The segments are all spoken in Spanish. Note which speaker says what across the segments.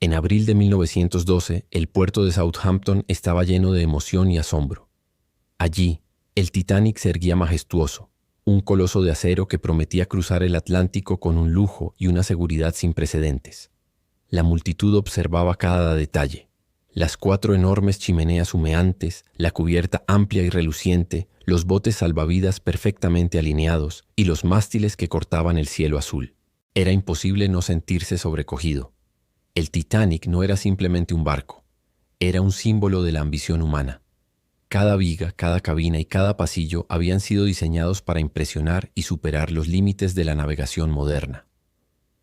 Speaker 1: En abril de 1912, el puerto de Southampton estaba lleno de emoción y asombro. Allí, el Titanic se erguía majestuoso, un coloso de acero que prometía cruzar el Atlántico con un lujo y una seguridad sin precedentes. La multitud observaba cada detalle. Las 4 enormes chimeneas humeantes, la cubierta amplia y reluciente, los botes salvavidas perfectamente alineados y los mástiles que cortaban el cielo azul. Era imposible no sentirse sobrecogido. El Titanic no era simplemente un barco, era un símbolo de la ambición humana. Cada viga, cada cabina y cada pasillo habían sido diseñados para impresionar y superar los límites de la navegación moderna.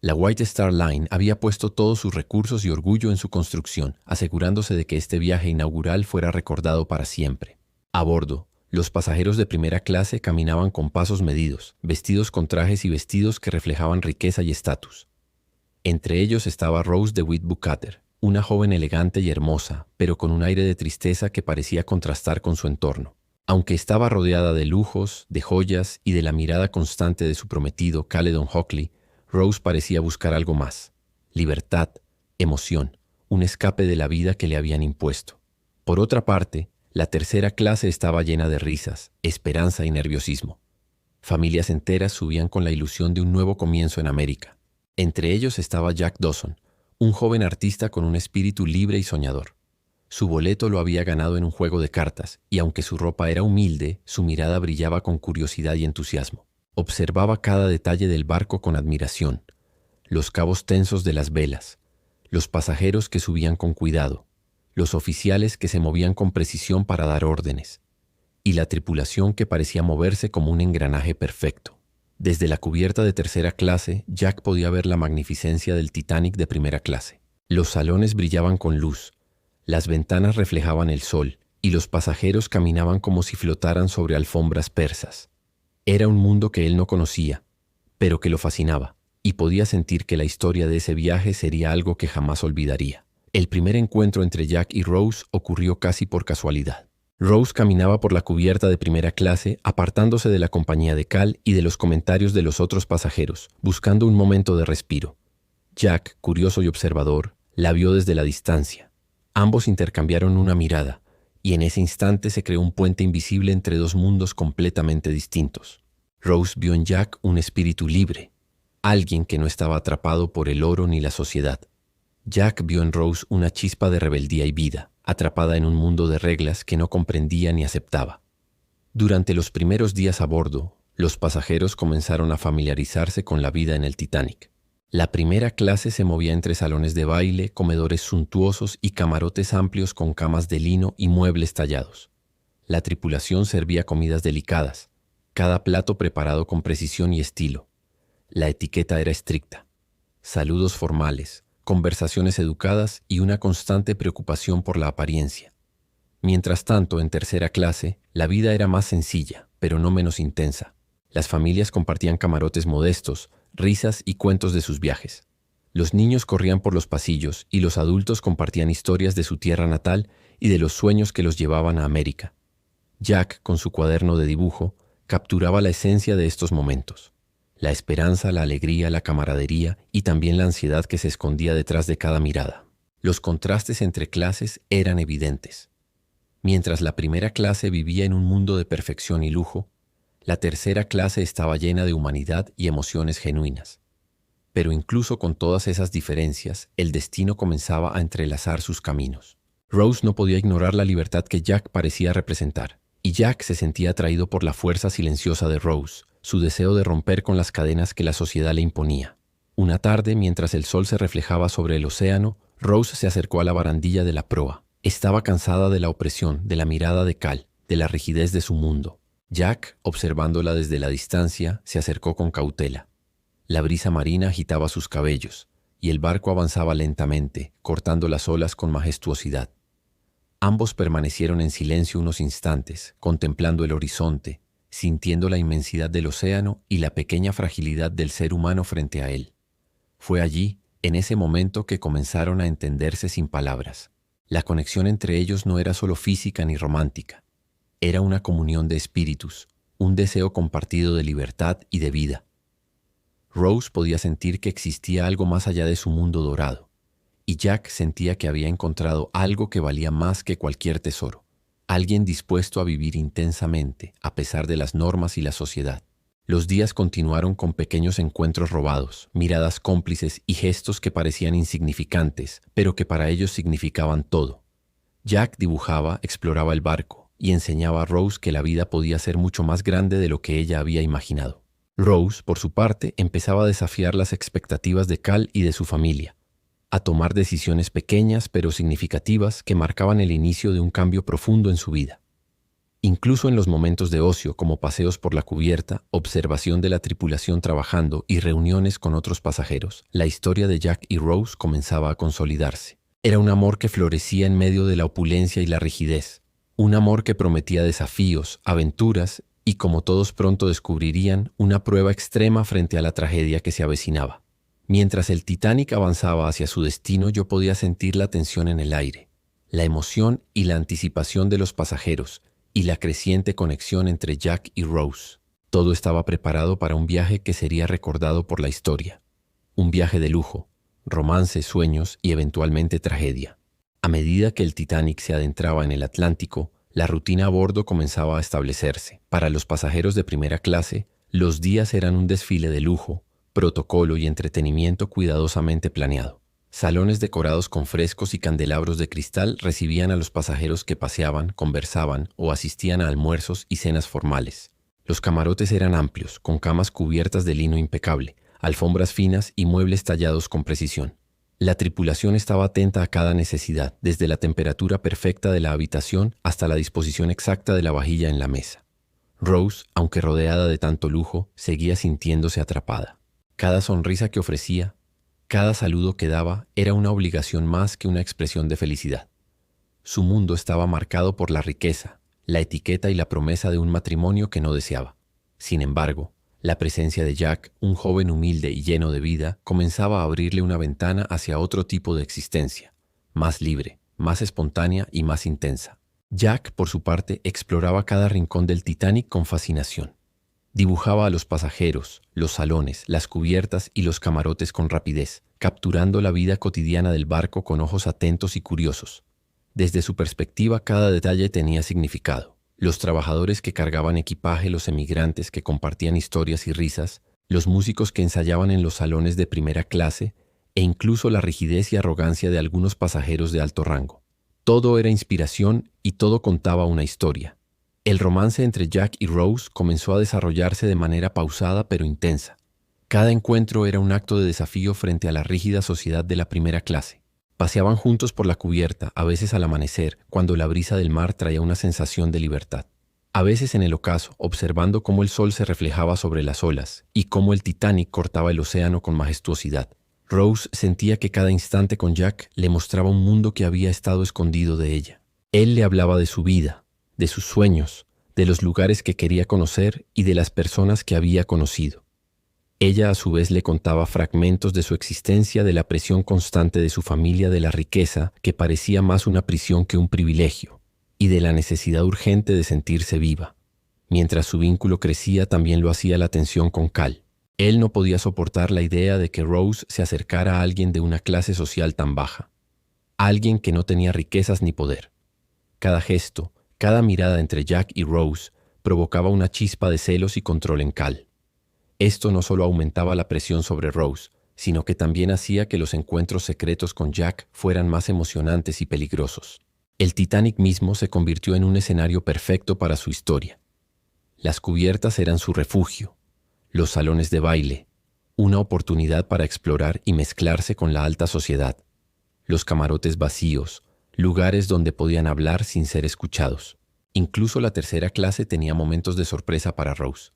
Speaker 1: La White Star Line había puesto todos sus recursos y orgullo en su construcción, asegurándose de que este viaje inaugural fuera recordado para siempre. A bordo, los pasajeros de primera clase caminaban con pasos medidos, vestidos con trajes y vestidos que reflejaban riqueza y estatus. Entre ellos estaba Rose DeWitt Bukater, una joven elegante y hermosa, pero con un aire de tristeza que parecía contrastar con su entorno. Aunque estaba rodeada de lujos, de joyas y de la mirada constante de su prometido, Caledon Hockley, Rose parecía buscar algo más: libertad, emoción, un escape de la vida que le habían impuesto. Por otra parte, la tercera clase estaba llena de risas, esperanza y nerviosismo. Familias enteras subían con la ilusión de un nuevo comienzo en América. Entre ellos estaba Jack Dawson, un joven artista con un espíritu libre y soñador. Su boleto lo había ganado en un juego de cartas, y aunque su ropa era humilde, su mirada brillaba con curiosidad y entusiasmo. Observaba cada detalle del barco con admiración: los cabos tensos de las velas, los pasajeros que subían con cuidado, los oficiales que se movían con precisión para dar órdenes, y la tripulación que parecía moverse como un engranaje perfecto. Desde la cubierta de tercera clase, Jack podía ver la magnificencia del Titanic de primera clase. Los salones brillaban con luz, las ventanas reflejaban el sol, y los pasajeros caminaban como si flotaran sobre alfombras persas. Era un mundo que él no conocía, pero que lo fascinaba, y podía sentir que la historia de ese viaje sería algo que jamás olvidaría. El primer encuentro entre Jack y Rose ocurrió casi por casualidad. Rose caminaba por la cubierta de primera clase, apartándose de la compañía de Cal y de los comentarios de los otros pasajeros, buscando un momento de respiro. Jack, curioso y observador, la vio desde la distancia. Ambos intercambiaron una mirada, y en ese instante se creó un puente invisible entre dos mundos completamente distintos. Rose vio en Jack un espíritu libre, alguien que no estaba atrapado por el oro ni la sociedad. Jack vio en Rose una chispa de rebeldía y vida, atrapada en un mundo de reglas que no comprendía ni aceptaba. Durante los primeros días a bordo, los pasajeros comenzaron a familiarizarse con la vida en el Titanic. La primera clase se movía entre salones de baile, comedores suntuosos y camarotes amplios con camas de lino y muebles tallados. La tripulación servía comidas delicadas, cada plato preparado con precisión y estilo. La etiqueta era estricta: saludos formales, conversaciones educadas y una constante preocupación por la apariencia. Mientras tanto, en tercera clase, la vida era más sencilla, pero no menos intensa. Las familias compartían camarotes modestos, risas y cuentos de sus viajes. Los niños corrían por los pasillos y los adultos compartían historias de su tierra natal y de los sueños que los llevaban a América. Jack, con su cuaderno de dibujo, capturaba la esencia de estos momentos: la esperanza, la alegría, la camaradería y también la ansiedad que se escondía detrás de cada mirada. Los contrastes entre clases eran evidentes. Mientras la primera clase vivía en un mundo de perfección y lujo, la tercera clase estaba llena de humanidad y emociones genuinas. Pero incluso con todas esas diferencias, el destino comenzaba a entrelazar sus caminos. Rose no podía ignorar la libertad que Jack parecía representar, y Jack se sentía atraído por la fuerza silenciosa de Rose, su deseo de romper con las cadenas que la sociedad le imponía. Una tarde, mientras el sol se reflejaba sobre el océano, Rose se acercó a la barandilla de la proa. Estaba cansada de la opresión, de la mirada de Cal, de la rigidez de su mundo. Jack, observándola desde la distancia, se acercó con cautela. La brisa marina agitaba sus cabellos, y el barco avanzaba lentamente, cortando las olas con majestuosidad. Ambos permanecieron en silencio unos instantes, contemplando el horizonte, sintiendo la inmensidad del océano y la pequeña fragilidad del ser humano frente a él. Fue allí, en ese momento, que comenzaron a entenderse sin palabras. La conexión entre ellos no era solo física ni romántica. Era una comunión de espíritus, un deseo compartido de libertad y de vida. Rose podía sentir que existía algo más allá de su mundo dorado, y Jack sentía que había encontrado algo que valía más que cualquier tesoro. Alguien dispuesto a vivir intensamente, a pesar de las normas y la sociedad. Los días continuaron con pequeños encuentros robados, miradas cómplices y gestos que parecían insignificantes, pero que para ellos significaban todo. Jack dibujaba, exploraba el barco y enseñaba a Rose que la vida podía ser mucho más grande de lo que ella había imaginado. Rose, por su parte, empezaba a desafiar las expectativas de Cal y de su familia, a tomar decisiones pequeñas pero significativas que marcaban el inicio de un cambio profundo en su vida. Incluso en los momentos de ocio, como paseos por la cubierta, observación de la tripulación trabajando y reuniones con otros pasajeros, la historia de Jack y Rose comenzaba a consolidarse. Era un amor que florecía en medio de la opulencia y la rigidez, un amor que prometía desafíos, aventuras y, como todos pronto descubrirían, una prueba extrema frente a la tragedia que se avecinaba. Mientras el Titanic avanzaba hacia su destino, yo podía sentir la tensión en el aire, la emoción y la anticipación de los pasajeros, y la creciente conexión entre Jack y Rose. Todo estaba preparado para un viaje que sería recordado por la historia. Un viaje de lujo, romance, sueños y eventualmente tragedia. A medida que el Titanic se adentraba en el Atlántico, la rutina a bordo comenzaba a establecerse. Para los pasajeros de primera clase, los días eran un desfile de lujo, protocolo y entretenimiento cuidadosamente planeado. Salones decorados con frescos y candelabros de cristal recibían a los pasajeros que paseaban, conversaban o asistían a almuerzos y cenas formales. Los camarotes eran amplios, con camas cubiertas de lino impecable, alfombras finas y muebles tallados con precisión. La tripulación estaba atenta a cada necesidad, desde la temperatura perfecta de la habitación hasta la disposición exacta de la vajilla en la mesa. Rose, aunque rodeada de tanto lujo, seguía sintiéndose atrapada. Cada sonrisa que ofrecía, cada saludo que daba era una obligación más que una expresión de felicidad. Su mundo estaba marcado por la riqueza, la etiqueta y la promesa de un matrimonio que no deseaba. Sin embargo, la presencia de Jack, un joven humilde y lleno de vida, comenzaba a abrirle una ventana hacia otro tipo de existencia, más libre, más espontánea y más intensa. Jack, por su parte, exploraba cada rincón del Titanic con fascinación. Dibujaba a los pasajeros, los salones, las cubiertas y los camarotes con rapidez, capturando la vida cotidiana del barco con ojos atentos y curiosos. Desde su perspectiva, cada detalle tenía significado. Los trabajadores que cargaban equipaje, los emigrantes que compartían historias y risas, los músicos que ensayaban en los salones de primera clase e incluso la rigidez y arrogancia de algunos pasajeros de alto rango. Todo era inspiración y todo contaba una historia. El romance entre Jack y Rose comenzó a desarrollarse de manera pausada pero intensa. Cada encuentro era un acto de desafío frente a la rígida sociedad de la primera clase. Paseaban juntos por la cubierta, a veces al amanecer, cuando la brisa del mar traía una sensación de libertad. A veces en el ocaso, observando cómo el sol se reflejaba sobre las olas y cómo el Titanic cortaba el océano con majestuosidad. Rose sentía que cada instante con Jack le mostraba un mundo que había estado escondido de ella. Él le hablaba de su vida, de sus sueños, de los lugares que quería conocer y de las personas que había conocido. Ella a su vez le contaba fragmentos de su existencia, de la presión constante de su familia, de la riqueza, que parecía más una prisión que un privilegio, y de la necesidad urgente de sentirse viva. Mientras su vínculo crecía, también lo hacía la tensión con Cal. Él no podía soportar la idea de que Rose se acercara a alguien de una clase social tan baja, alguien que no tenía riquezas ni poder. Cada gesto, cada mirada entre Jack y Rose provocaba una chispa de celos y control en Cal. Esto no solo aumentaba la presión sobre Rose, sino que también hacía que los encuentros secretos con Jack fueran más emocionantes y peligrosos. El Titanic mismo se convirtió en un escenario perfecto para su historia. Las cubiertas eran su refugio, los salones de baile, una oportunidad para explorar y mezclarse con la alta sociedad, los camarotes vacíos, lugares donde podían hablar sin ser escuchados. Incluso la tercera clase tenía momentos de sorpresa para Rose.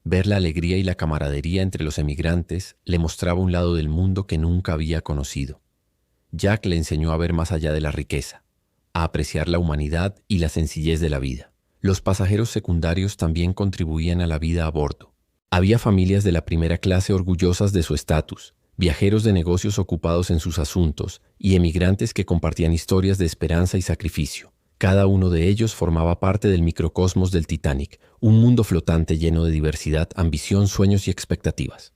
Speaker 1: Ver la alegría y la camaradería entre los emigrantes le mostraba un lado del mundo que nunca había conocido. Jack le enseñó a ver más allá de la riqueza, a apreciar la humanidad y la sencillez de la vida. Los pasajeros secundarios también contribuían a la vida a bordo. Había familias de la primera clase orgullosas de su estatus, viajeros de negocios ocupados en sus asuntos y emigrantes que compartían historias de esperanza y sacrificio. Cada uno de ellos formaba parte del microcosmos del Titanic, un mundo flotante lleno de diversidad, ambición, sueños y expectativas.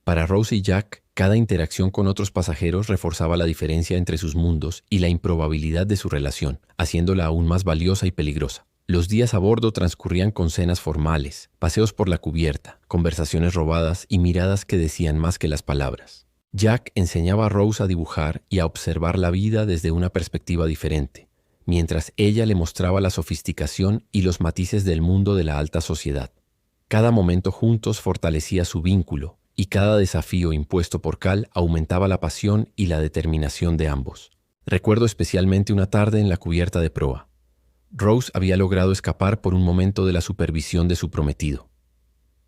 Speaker 1: Para Rose y Jack, cada interacción con otros pasajeros reforzaba la diferencia entre sus mundos y la improbabilidad de su relación, haciéndola aún más valiosa y peligrosa. Los días a bordo transcurrían con cenas formales, paseos por la cubierta, conversaciones robadas y miradas que decían más que las palabras. Jack enseñaba a Rose a dibujar y a observar la vida desde una perspectiva diferente, mientras ella le mostraba la sofisticación y los matices del mundo de la alta sociedad. Cada momento juntos fortalecía su vínculo, y cada desafío impuesto por Cal aumentaba la pasión y la determinación de ambos. Recuerdo especialmente una tarde en la cubierta de proa. Rose había logrado escapar por un momento de la supervisión de su prometido.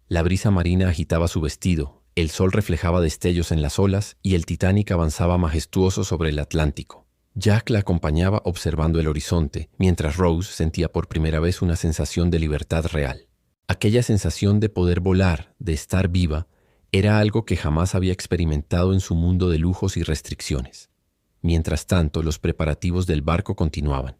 Speaker 1: La brisa marina agitaba su vestido, el sol reflejaba destellos en las olas y el Titanic avanzaba majestuoso sobre el Atlántico. Jack la acompañaba observando el horizonte, mientras Rose sentía por primera vez una sensación de libertad real. Aquella sensación de poder volar, de estar viva, era algo que jamás había experimentado en su mundo de lujos y restricciones. Mientras tanto, los preparativos del barco continuaban.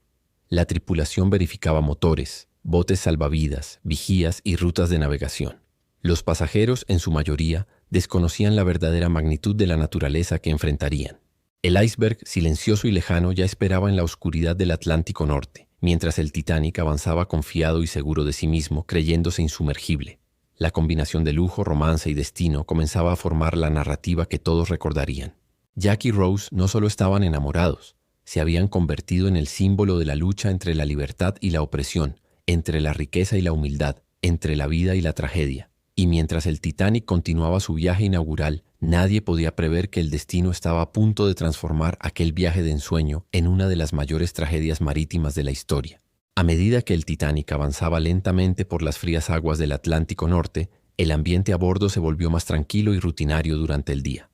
Speaker 1: La tripulación verificaba motores, botes salvavidas, vigías y rutas de navegación. Los pasajeros, en su mayoría, desconocían la verdadera magnitud de la naturaleza que enfrentarían. El iceberg, silencioso y lejano, ya esperaba en la oscuridad del Atlántico Norte, mientras el Titanic avanzaba confiado y seguro de sí mismo, creyéndose insumergible. La combinación de lujo, romance y destino comenzaba a formar la narrativa que todos recordarían. Jack y Rose no solo estaban enamorados, se habían convertido en el símbolo de la lucha entre la libertad y la opresión, entre la riqueza y la humildad, entre la vida y la tragedia. Y mientras el Titanic continuaba su viaje inaugural, nadie podía prever que el destino estaba a punto de transformar aquel viaje de ensueño en una de las mayores tragedias marítimas de la historia. A medida que el Titanic avanzaba lentamente por las frías aguas del Atlántico Norte, el ambiente a bordo se volvió más tranquilo y rutinario durante el día.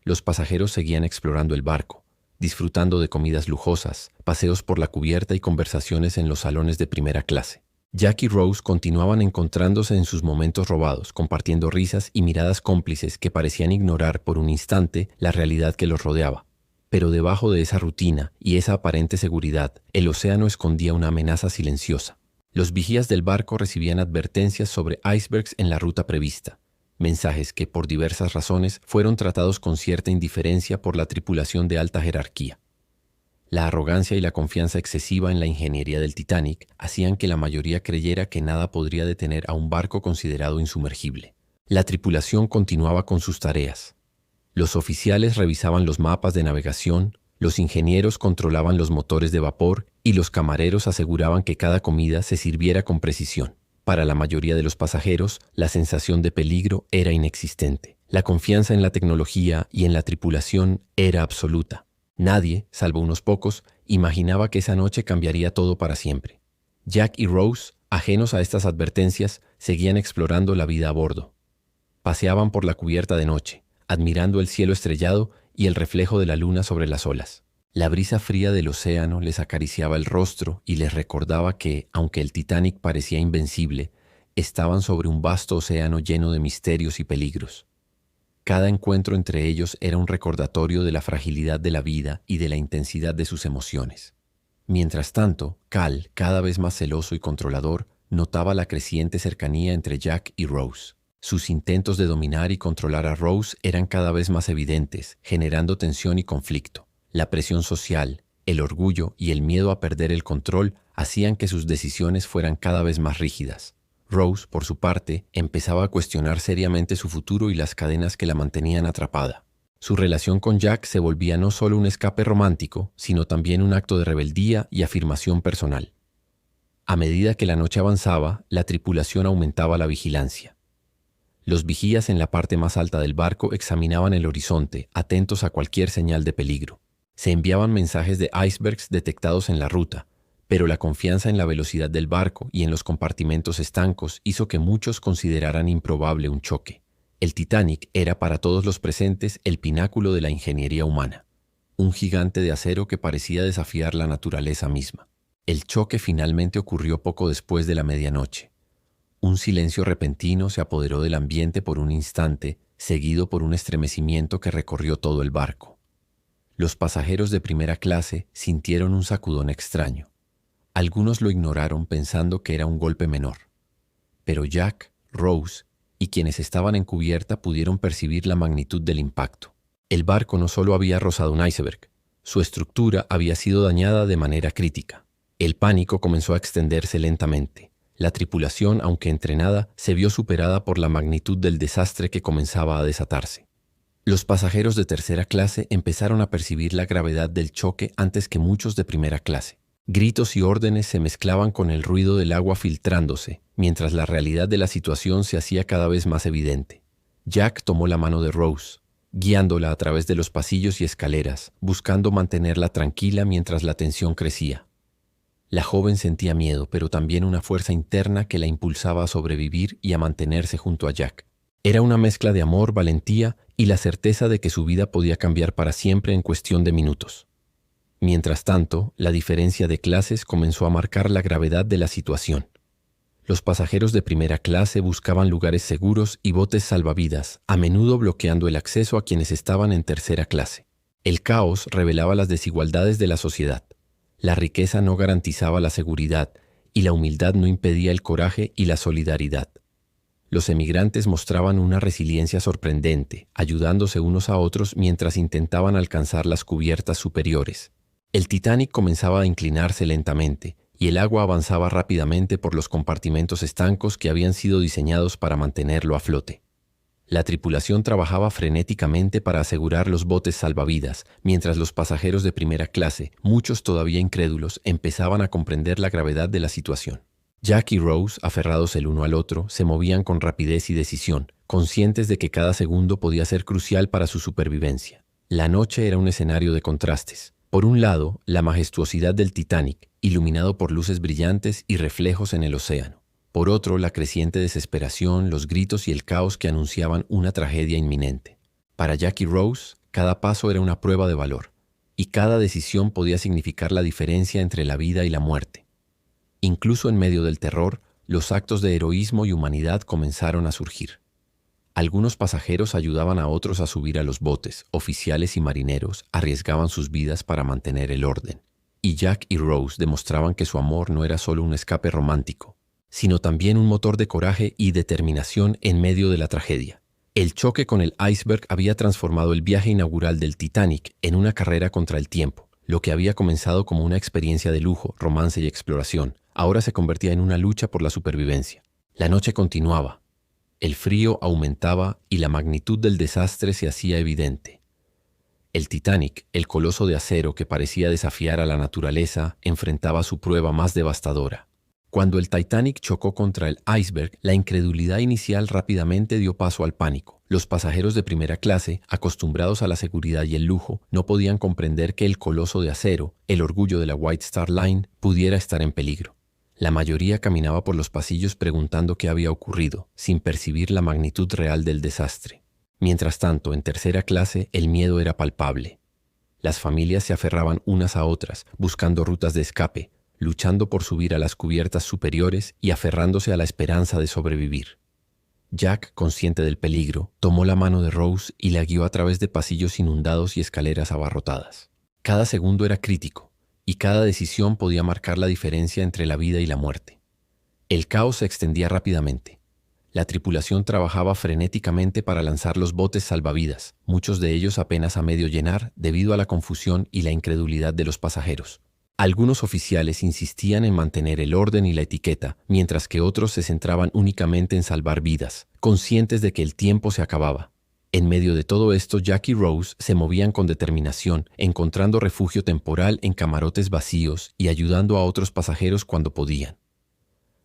Speaker 1: Los pasajeros seguían explorando el barco, disfrutando de comidas lujosas, paseos por la cubierta y conversaciones en los salones de primera clase. Jack y Rose continuaban encontrándose en sus momentos robados, compartiendo risas y miradas cómplices que parecían ignorar por un instante la realidad que los rodeaba. Pero debajo de esa rutina y esa aparente seguridad, el océano escondía una amenaza silenciosa. Los vigías del barco recibían advertencias sobre icebergs en la ruta prevista, mensajes que por diversas razones fueron tratados con cierta indiferencia por la tripulación de alta jerarquía. La arrogancia y la confianza excesiva en la ingeniería del Titanic hacían que la mayoría creyera que nada podría detener a un barco considerado insumergible. La tripulación continuaba con sus tareas. Los oficiales revisaban los mapas de navegación, los ingenieros controlaban los motores de vapor y los camareros aseguraban que cada comida se sirviera con precisión. Para la mayoría de los pasajeros, la sensación de peligro era inexistente. La confianza en la tecnología y en la tripulación era absoluta. Nadie, salvo unos pocos, imaginaba que esa noche cambiaría todo para siempre. Jack y Rose, ajenos a estas advertencias, seguían explorando la vida a bordo. Paseaban por la cubierta de noche, admirando el cielo estrellado y el reflejo de la luna sobre las olas. La brisa fría del océano les acariciaba el rostro y les recordaba que, aunque el Titanic parecía invencible, estaban sobre un vasto océano lleno de misterios y peligros. Cada encuentro entre ellos era un recordatorio de la fragilidad de la vida y de la intensidad de sus emociones. Mientras tanto, Cal, cada vez más celoso y controlador, notaba la creciente cercanía entre Jack y Rose. Sus intentos de dominar y controlar a Rose eran cada vez más evidentes, generando tensión y conflicto. La presión social, el orgullo y el miedo a perder el control hacían que sus decisiones fueran cada vez más rígidas. Rose, por su parte, empezaba a cuestionar seriamente su futuro y las cadenas que la mantenían atrapada. Su relación con Jack se volvía no solo un escape romántico, sino también un acto de rebeldía y afirmación personal. A medida que la noche avanzaba, la tripulación aumentaba la vigilancia. Los vigías en la parte más alta del barco examinaban el horizonte, atentos a cualquier señal de peligro. Se enviaban mensajes de icebergs detectados en la ruta, pero la confianza en la velocidad del barco y en los compartimentos estancos hizo que muchos consideraran improbable un choque. El Titanic era para todos los presentes el pináculo de la ingeniería humana, un gigante de acero que parecía desafiar la naturaleza misma. El choque finalmente ocurrió poco después de la medianoche. Un silencio repentino se apoderó del ambiente por un instante, seguido por un estremecimiento que recorrió todo el barco. Los pasajeros de primera clase sintieron un sacudón extraño. Algunos lo ignoraron pensando que era un golpe menor. Pero Jack, Rose y quienes estaban en cubierta pudieron percibir la magnitud del impacto. El barco no solo había rozado un iceberg, su estructura había sido dañada de manera crítica. El pánico comenzó a extenderse lentamente. La tripulación, aunque entrenada, se vio superada por la magnitud del desastre que comenzaba a desatarse. Los pasajeros de tercera clase empezaron a percibir la gravedad del choque antes que muchos de primera clase. Gritos y órdenes se mezclaban con el ruido del agua filtrándose, mientras la realidad de la situación se hacía cada vez más evidente. Jack tomó la mano de Rose, guiándola a través de los pasillos y escaleras, buscando mantenerla tranquila mientras la tensión crecía. La joven sentía miedo, pero también una fuerza interna que la impulsaba a sobrevivir y a mantenerse junto a Jack. Era una mezcla de amor, valentía y la certeza de que su vida podía cambiar para siempre en cuestión de minutos. Mientras tanto, la diferencia de clases comenzó a marcar la gravedad de la situación. Los pasajeros de primera clase buscaban lugares seguros y botes salvavidas, a menudo bloqueando el acceso a quienes estaban en tercera clase. El caos revelaba las desigualdades de la sociedad. La riqueza no garantizaba la seguridad y la humildad no impedía el coraje y la solidaridad. Los emigrantes mostraban una resiliencia sorprendente, ayudándose unos a otros mientras intentaban alcanzar las cubiertas superiores. El Titanic comenzaba a inclinarse lentamente, y el agua avanzaba rápidamente por los compartimentos estancos que habían sido diseñados para mantenerlo a flote. La tripulación trabajaba frenéticamente para asegurar los botes salvavidas, mientras los pasajeros de primera clase, muchos todavía incrédulos, empezaban a comprender la gravedad de la situación. Jack y Rose, aferrados el uno al otro, se movían con rapidez y decisión, conscientes de que cada segundo podía ser crucial para su supervivencia. La noche era un escenario de contrastes. Por un lado, la majestuosidad del Titanic, iluminado por luces brillantes y reflejos en el océano. Por otro, la creciente desesperación, los gritos y el caos que anunciaban una tragedia inminente. Para Jack y Rose, cada paso era una prueba de valor, y cada decisión podía significar la diferencia entre la vida y la muerte. Incluso en medio del terror, los actos de heroísmo y humanidad comenzaron a surgir. Algunos pasajeros ayudaban a otros a subir a los botes, oficiales y marineros arriesgaban sus vidas para mantener el orden. Y Jack y Rose demostraban que su amor no era solo un escape romántico, sino también un motor de coraje y determinación en medio de la tragedia. El choque con el iceberg había transformado el viaje inaugural del Titanic en una carrera contra el tiempo. Lo que había comenzado como una experiencia de lujo, romance y exploración, ahora se convertía en una lucha por la supervivencia. La noche continuaba. El frío aumentaba y la magnitud del desastre se hacía evidente. El Titanic, el coloso de acero que parecía desafiar a la naturaleza, enfrentaba su prueba más devastadora. Cuando el Titanic chocó contra el iceberg, la incredulidad inicial rápidamente dio paso al pánico. Los pasajeros de primera clase, acostumbrados a la seguridad y el lujo, no podían comprender que el coloso de acero, el orgullo de la White Star Line, pudiera estar en peligro. La mayoría caminaba por los pasillos preguntando qué había ocurrido, sin percibir la magnitud real del desastre. Mientras tanto, en tercera clase, el miedo era palpable. Las familias se aferraban unas a otras, buscando rutas de escape, luchando por subir a las cubiertas superiores y aferrándose a la esperanza de sobrevivir. Jack, consciente del peligro, tomó la mano de Rose y la guió a través de pasillos inundados y escaleras abarrotadas. Cada segundo era crítico, y cada decisión podía marcar la diferencia entre la vida y la muerte. El caos se extendía rápidamente. La tripulación trabajaba frenéticamente para lanzar los botes salvavidas, muchos de ellos apenas a medio llenar debido a la confusión y la incredulidad de los pasajeros. Algunos oficiales insistían en mantener el orden y la etiqueta, mientras que otros se centraban únicamente en salvar vidas, conscientes de que el tiempo se acababa. En medio de todo esto, Jack y Rose se movían con determinación, encontrando refugio temporal en camarotes vacíos y ayudando a otros pasajeros cuando podían.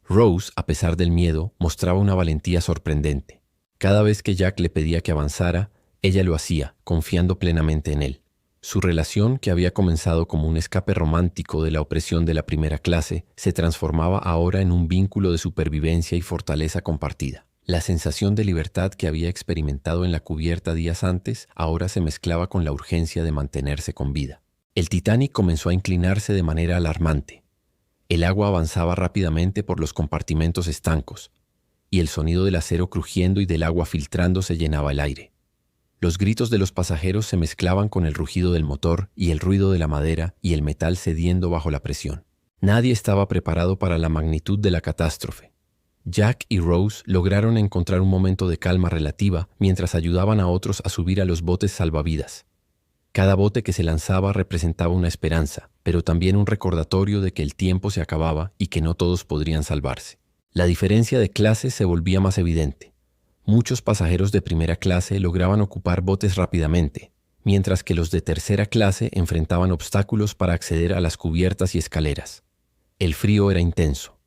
Speaker 1: Rose, a pesar del miedo, mostraba una valentía sorprendente. Cada vez que Jack le pedía que avanzara, ella lo hacía, confiando plenamente en él. Su relación, que había comenzado como un escape romántico de la opresión de la primera clase, se transformaba ahora en un vínculo de supervivencia y fortaleza compartida. La sensación de libertad que había experimentado en la cubierta días antes ahora se mezclaba con la urgencia de mantenerse con vida. El Titanic comenzó a inclinarse de manera alarmante. El agua avanzaba rápidamente por los compartimentos estancos, y el sonido del acero crujiendo y del agua filtrándose llenaba el aire. Los gritos de los pasajeros se mezclaban con el rugido del motor y el ruido de la madera y el metal cediendo bajo la presión. Nadie estaba preparado para la magnitud de la catástrofe. Jack y Rose lograron encontrar un momento de calma relativa mientras ayudaban a otros a subir a los botes salvavidas. Cada bote que se lanzaba representaba una esperanza, pero también un recordatorio de que el tiempo se acababa y que no todos podrían salvarse. La diferencia de clases se volvía más evidente. Muchos pasajeros de primera clase lograban ocupar botes rápidamente, mientras que los de tercera clase enfrentaban obstáculos para acceder a las cubiertas y escaleras. El frío era intenso.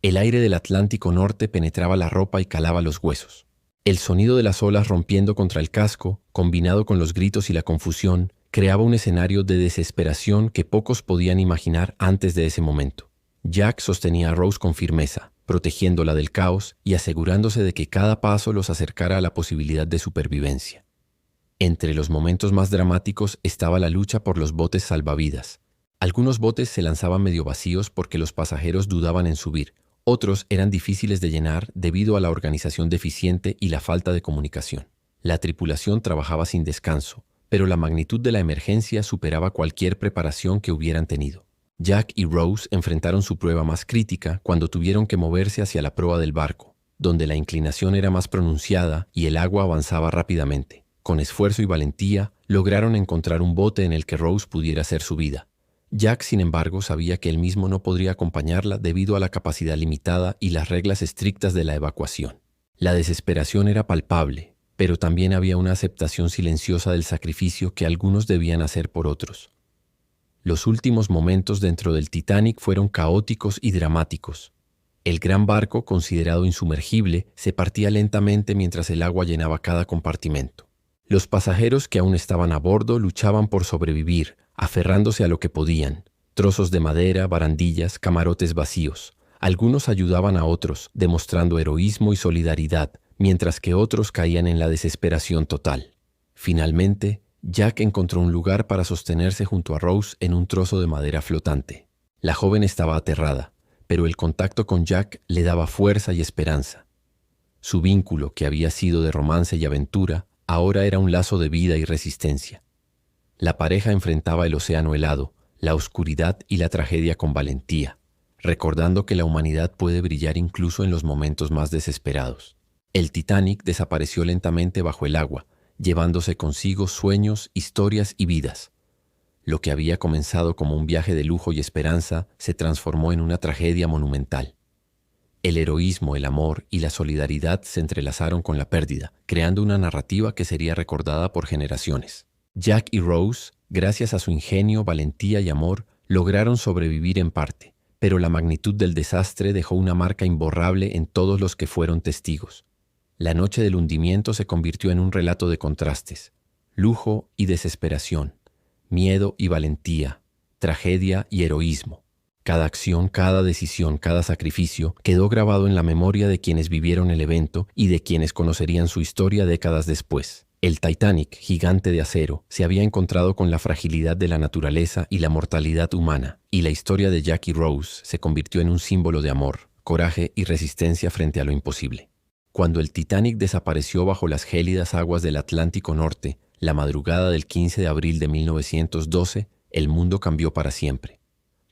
Speaker 1: El aire del Atlántico Norte penetraba la ropa y calaba los huesos. El sonido de las olas rompiendo contra el casco, combinado con los gritos y la confusión, creaba un escenario de desesperación que pocos podían imaginar antes de ese momento. Jack sostenía a Rose con firmeza, protegiéndola del caos y asegurándose de que cada paso los acercara a la posibilidad de supervivencia. Entre los momentos más dramáticos estaba la lucha por los botes salvavidas. Algunos botes se lanzaban medio vacíos porque los pasajeros dudaban en subir. Otros eran difíciles de llenar debido a la organización deficiente y la falta de comunicación. La tripulación trabajaba sin descanso, pero la magnitud de la emergencia superaba cualquier preparación que hubieran tenido. Jack y Rose enfrentaron su prueba más crítica cuando tuvieron que moverse hacia la proa del barco, donde la inclinación era más pronunciada y el agua avanzaba rápidamente. Con esfuerzo y valentía, lograron encontrar un bote en el que Rose pudiera ser subida. Jack, sin embargo, sabía que él mismo no podría acompañarla debido a la capacidad limitada y las reglas estrictas de la evacuación. La desesperación era palpable, pero también había una aceptación silenciosa del sacrificio que algunos debían hacer por otros. Los últimos momentos dentro del Titanic fueron caóticos y dramáticos. El gran barco, considerado insumergible, se partía lentamente mientras el agua llenaba cada compartimento. Los pasajeros que aún estaban a bordo luchaban por sobrevivir, aferrándose a lo que podían: trozos de madera, barandillas, camarotes vacíos. Algunos ayudaban a otros, demostrando heroísmo y solidaridad, mientras que otros caían en la desesperación total. Finalmente, Jack encontró un lugar para sostenerse junto a Rose en un trozo de madera flotante. La joven estaba aterrada, pero el contacto con Jack le daba fuerza y esperanza. Su vínculo, que había sido de romance y aventura, ahora era un lazo de vida y resistencia. La pareja enfrentaba el océano helado, la oscuridad y la tragedia con valentía, recordando que la humanidad puede brillar incluso en los momentos más desesperados. El Titanic desapareció lentamente bajo el agua, llevándose consigo sueños, historias y vidas. Lo que había comenzado como un viaje de lujo y esperanza se transformó en una tragedia monumental. El heroísmo, el amor y la solidaridad se entrelazaron con la pérdida, creando una narrativa que sería recordada por generaciones. Jack y Rose, gracias a su ingenio, valentía y amor, lograron sobrevivir en parte, pero la magnitud del desastre dejó una marca imborrable en todos los que fueron testigos. La noche del hundimiento se convirtió en un relato de contrastes: lujo y desesperación, miedo y valentía, tragedia y heroísmo. Cada acción, cada decisión, cada sacrificio quedó grabado en la memoria de quienes vivieron el evento y de quienes conocerían su historia décadas después. El Titanic, gigante de acero, se había encontrado con la fragilidad de la naturaleza y la mortalidad humana, y la historia de Jack y Rose se convirtió en un símbolo de amor, coraje y resistencia frente a lo imposible. Cuando el Titanic desapareció bajo las gélidas aguas del Atlántico Norte, la madrugada del 15 de abril de 1912, el mundo cambió para siempre.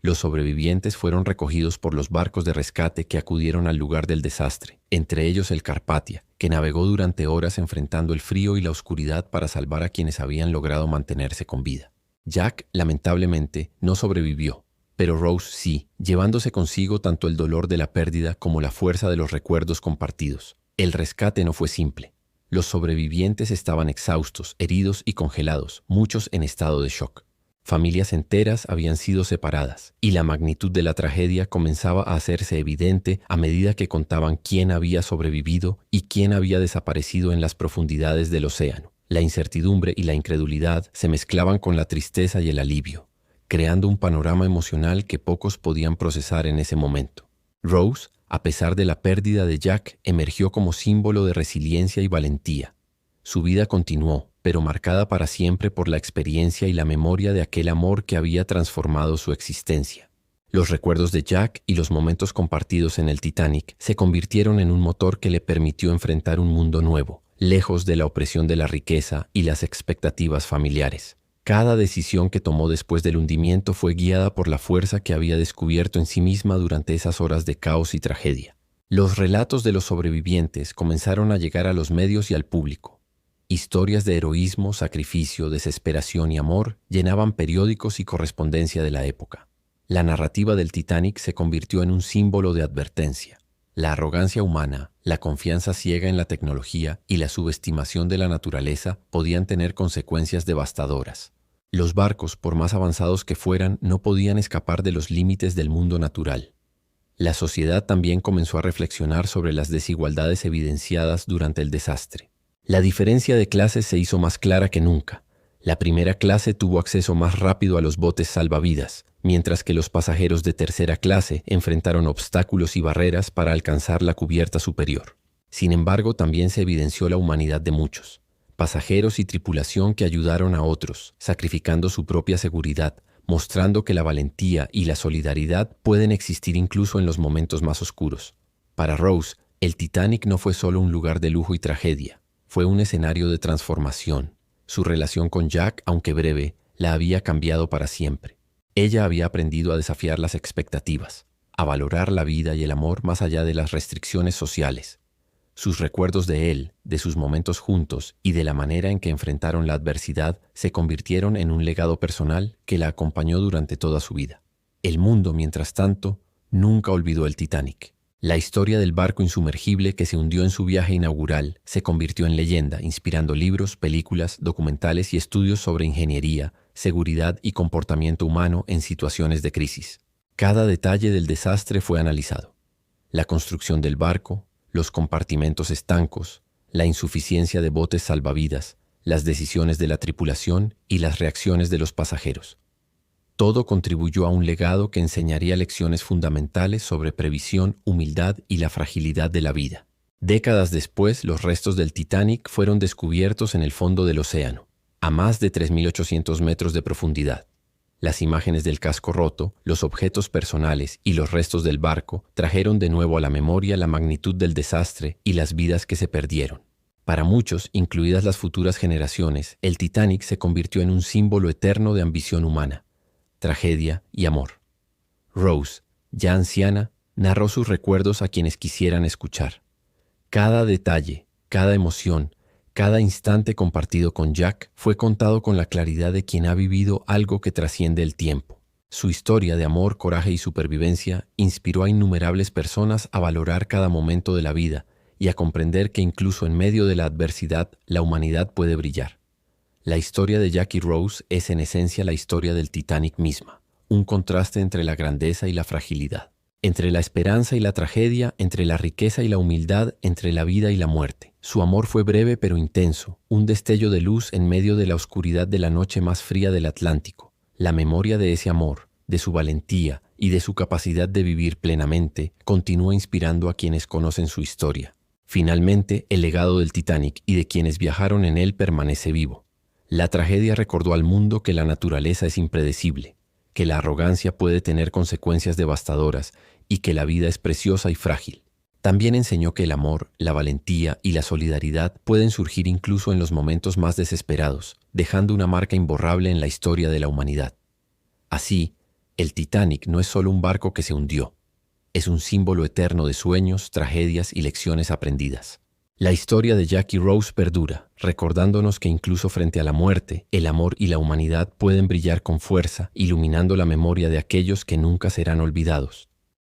Speaker 1: Los sobrevivientes fueron recogidos por los barcos de rescate que acudieron al lugar del desastre, entre ellos el Carpathia, que navegó durante horas enfrentando el frío y la oscuridad para salvar a quienes habían logrado mantenerse con vida. Jack, lamentablemente, no sobrevivió, pero Rose sí, llevándose consigo tanto el dolor de la pérdida como la fuerza de los recuerdos compartidos. El rescate no fue simple. Los sobrevivientes estaban exhaustos, heridos y congelados, muchos en estado de shock. Familias enteras habían sido separadas, y la magnitud de la tragedia comenzaba a hacerse evidente a medida que contaban quién había sobrevivido y quién había desaparecido en las profundidades del océano. La incertidumbre y la incredulidad se mezclaban con la tristeza y el alivio, creando un panorama emocional que pocos podían procesar en ese momento. Rose, a pesar de la pérdida de Jack, emergió como símbolo de resiliencia y valentía. Su vida continuó, pero marcada para siempre por la experiencia y la memoria de aquel amor que había transformado su existencia. Los recuerdos de Jack y los momentos compartidos en el Titanic se convirtieron en un motor que le permitió enfrentar un mundo nuevo, lejos de la opresión de la riqueza y las expectativas familiares. Cada decisión que tomó después del hundimiento fue guiada por la fuerza que había descubierto en sí misma durante esas horas de caos y tragedia. Los relatos de los sobrevivientes comenzaron a llegar a los medios y al público. Historias de heroísmo, sacrificio, desesperación y amor llenaban periódicos y correspondencia de la época. La narrativa del Titanic se convirtió en un símbolo de advertencia. La arrogancia humana, la confianza ciega en la tecnología y la subestimación de la naturaleza podían tener consecuencias devastadoras. Los barcos, por más avanzados que fueran, no podían escapar de los límites del mundo natural. La sociedad también comenzó a reflexionar sobre las desigualdades evidenciadas durante el desastre. La diferencia de clases se hizo más clara que nunca. La primera clase tuvo acceso más rápido a los botes salvavidas, mientras que los pasajeros de tercera clase enfrentaron obstáculos y barreras para alcanzar la cubierta superior. Sin embargo, también se evidenció la humanidad de muchos, pasajeros y tripulación que ayudaron a otros, sacrificando su propia seguridad, mostrando que la valentía y la solidaridad pueden existir incluso en los momentos más oscuros. Para Rose, el Titanic no fue solo un lugar de lujo y tragedia, fue un escenario de transformación. Su relación con Jack, aunque breve, la había cambiado para siempre. Ella había aprendido a desafiar las expectativas, a valorar la vida y el amor más allá de las restricciones sociales. Sus recuerdos de él, de sus momentos juntos y de la manera en que enfrentaron la adversidad se convirtieron en un legado personal que la acompañó durante toda su vida. El mundo, mientras tanto, nunca olvidó el Titanic. La historia del barco insumergible que se hundió en su viaje inaugural se convirtió en leyenda, inspirando libros, películas, documentales y estudios sobre ingeniería, seguridad y comportamiento humano en situaciones de crisis. Cada detalle del desastre fue analizado. La construcción del barco, los compartimentos estancos, la insuficiencia de botes salvavidas, las decisiones de la tripulación y las reacciones de los pasajeros. Todo contribuyó a un legado que enseñaría lecciones fundamentales sobre previsión, humildad y la fragilidad de la vida. Décadas después, los restos del Titanic fueron descubiertos en el fondo del océano, a más de 3.800 metros de profundidad. Las imágenes del casco roto, los objetos personales y los restos del barco trajeron de nuevo a la memoria la magnitud del desastre y las vidas que se perdieron. Para muchos, incluidas las futuras generaciones, el Titanic se convirtió en un símbolo eterno de ambición humana, tragedia y amor. Rose, ya anciana, narró sus recuerdos a quienes quisieran escuchar. Cada detalle, cada emoción, cada instante compartido con Jack fue contado con la claridad de quien ha vivido algo que trasciende el tiempo. Su historia de amor, coraje y supervivencia inspiró a innumerables personas a valorar cada momento de la vida y a comprender que incluso en medio de la adversidad, la humanidad puede brillar. La historia de Jack y Rose es en esencia la historia del Titanic misma, un contraste entre la grandeza y la fragilidad, entre la esperanza y la tragedia, entre la riqueza y la humildad, entre la vida y la muerte. Su amor fue breve pero intenso, un destello de luz en medio de la oscuridad de la noche más fría del Atlántico. La memoria de ese amor, de su valentía y de su capacidad de vivir plenamente, continúa inspirando a quienes conocen su historia. Finalmente, el legado del Titanic y de quienes viajaron en él permanece vivo. La tragedia recordó al mundo que la naturaleza es impredecible, que la arrogancia puede tener consecuencias devastadoras y que la vida es preciosa y frágil. También enseñó que el amor, la valentía y la solidaridad pueden surgir incluso en los momentos más desesperados, dejando una marca imborrable en la historia de la humanidad. Así, el Titanic no es solo un barco que se hundió, es un símbolo eterno de sueños, tragedias y lecciones aprendidas. La historia de Jack y Rose perdura, recordándonos que incluso frente a la muerte, el amor y la humanidad pueden brillar con fuerza, iluminando la memoria de aquellos que nunca serán olvidados.